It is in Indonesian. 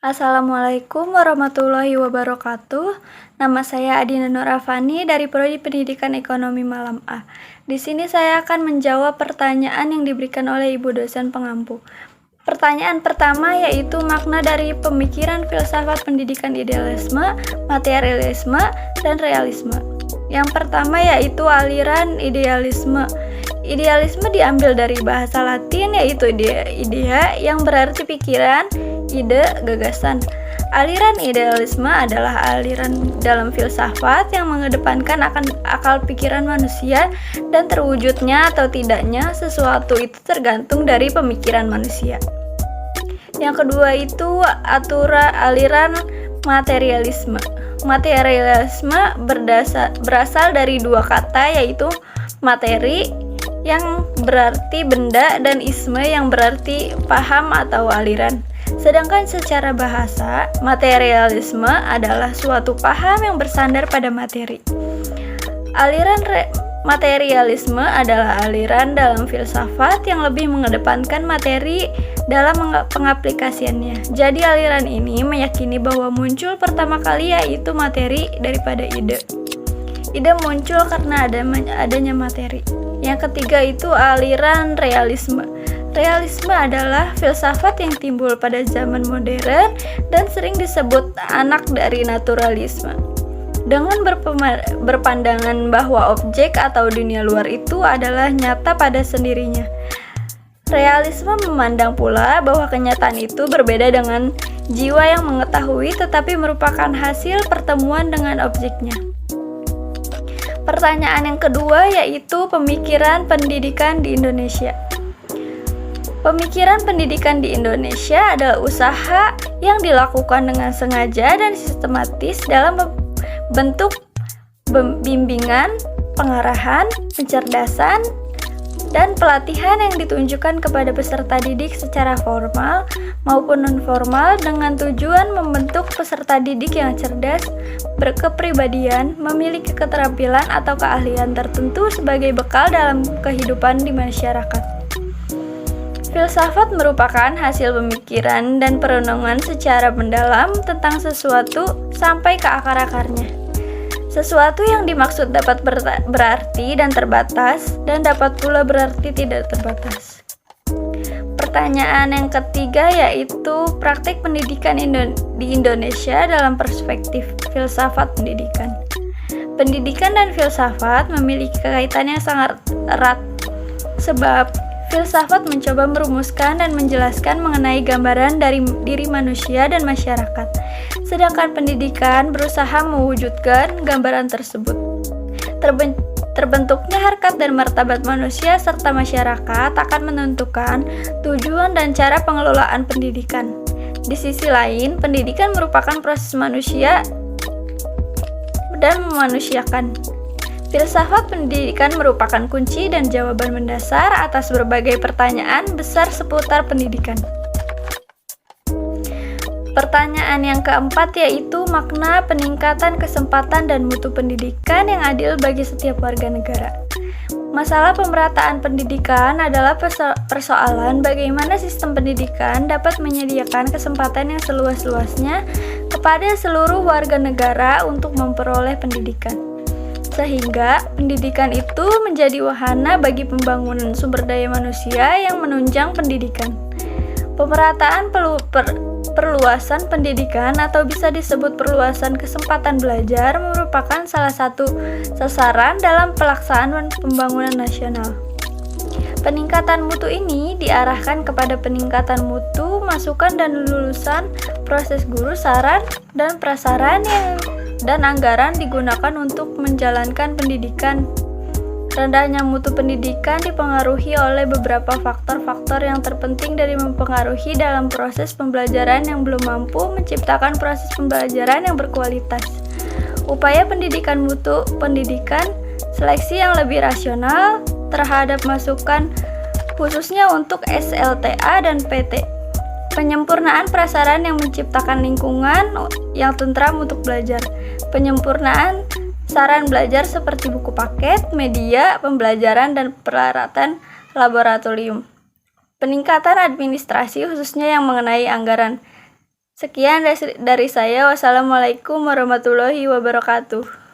Assalamualaikum warahmatullahi wabarakatuh. Nama saya Adina Nur Afani dari Prodi Pendidikan Ekonomi Malam A. Di sini saya akan menjawab pertanyaan yang diberikan oleh Ibu dosen pengampu. Pertanyaan pertama yaitu makna dari pemikiran filsafat pendidikan idealisme, materialisme, dan realisme. Yang pertama yaitu aliran idealisme. Idealisme diambil dari bahasa Latin yaitu idea yang berarti pikiran, ide, gagasan. Aliran idealisme adalah aliran dalam filsafat yang mengedepankan akan akal pikiran manusia dan terwujudnya atau tidaknya sesuatu itu tergantung dari pemikiran manusia. Yang kedua itu aliran materialisme. Materialisme berasal dari dua kata yaitu materi yang berarti benda dan isme yang berarti paham atau aliran. Sedangkan secara bahasa, materialisme adalah suatu paham yang bersandar pada materi. Aliran materialisme adalah aliran dalam filsafat yang lebih mengedepankan materi dalam pengaplikasiannya. Jadi aliran ini meyakini bahwa muncul pertama kali yaitu materi daripada ide. Ide muncul karena adanya materi. Yang ketiga itu aliran realisme. Realisme adalah filsafat yang timbul pada zaman modern dan sering disebut anak dari naturalisme. Dengan berpandangan bahwa objek atau dunia luar itu adalah nyata pada sendirinya. Realisme memandang pula bahwa kenyataan itu berbeda dengan jiwa yang mengetahui tetapi merupakan hasil pertemuan dengan objeknya. Pertanyaan yang kedua yaitu pemikiran pendidikan di Indonesia. Pemikiran pendidikan di Indonesia adalah usaha yang dilakukan dengan sengaja dan sistematis dalam bentuk bimbingan, pengarahan, pencerdasan, dan pelatihan yang ditunjukkan kepada peserta didik secara formal maupun non-formal dengan tujuan membentuk peserta didik yang cerdas, berkepribadian, memiliki keterampilan atau keahlian tertentu sebagai bekal dalam kehidupan di masyarakat. Filsafat merupakan hasil pemikiran dan perenungan secara mendalam tentang sesuatu sampai ke akar-akarnya. Sesuatu yang dimaksud dapat berarti dan terbatas, dan dapat pula berarti tidak terbatas. Pertanyaan yang ketiga yaitu praktik pendidikan di Indonesia dalam perspektif filsafat pendidikan. Pendidikan dan filsafat memiliki kaitan yang sangat erat, sebab filsafat mencoba merumuskan dan menjelaskan mengenai gambaran dari diri manusia dan masyarakat, sedangkan pendidikan berusaha mewujudkan gambaran tersebut. Terbentuknya harkat dan martabat manusia serta masyarakat akan menentukan tujuan dan cara pengelolaan pendidikan. Di sisi lain, pendidikan merupakan proses manusia dan memanusiakan. Filsafat pendidikan merupakan kunci dan jawaban mendasar atas berbagai pertanyaan besar seputar pendidikan. Pertanyaan yang keempat yaitu makna peningkatan kesempatan dan mutu pendidikan yang adil bagi setiap warga negara. Masalah pemerataan pendidikan adalah persoalan bagaimana sistem pendidikan dapat menyediakan kesempatan yang seluas-luasnya kepada seluruh warga negara untuk memperoleh pendidikan. Sehingga pendidikan itu menjadi wahana bagi pembangunan sumber daya manusia yang menunjang pendidikan. Pemerataan perluasan pendidikan atau bisa disebut perluasan kesempatan belajar merupakan salah satu sasaran dalam pelaksanaan pembangunan nasional. Peningkatan mutu ini diarahkan kepada peningkatan mutu, masukan dan lulusan, proses guru, saran, dan prasaran dan anggaran digunakan untuk menjalankan pendidikan. Rendahnya mutu pendidikan dipengaruhi oleh beberapa faktor-faktor yang terpenting dari mempengaruhi dalam proses pembelajaran yang belum mampu menciptakan proses pembelajaran yang berkualitas. Upaya pendidikan mutu pendidikan, seleksi yang lebih rasional terhadap masukan khususnya untuk SLTA dan PT. Penyempurnaan prasaran yang menciptakan lingkungan yang tentram untuk belajar. Penyempurnaan saran belajar seperti buku paket, media, pembelajaran, dan peralatan laboratorium. Peningkatan administrasi khususnya yang mengenai anggaran. Sekian dari saya. Wassalamualaikum warahmatullahi wabarakatuh.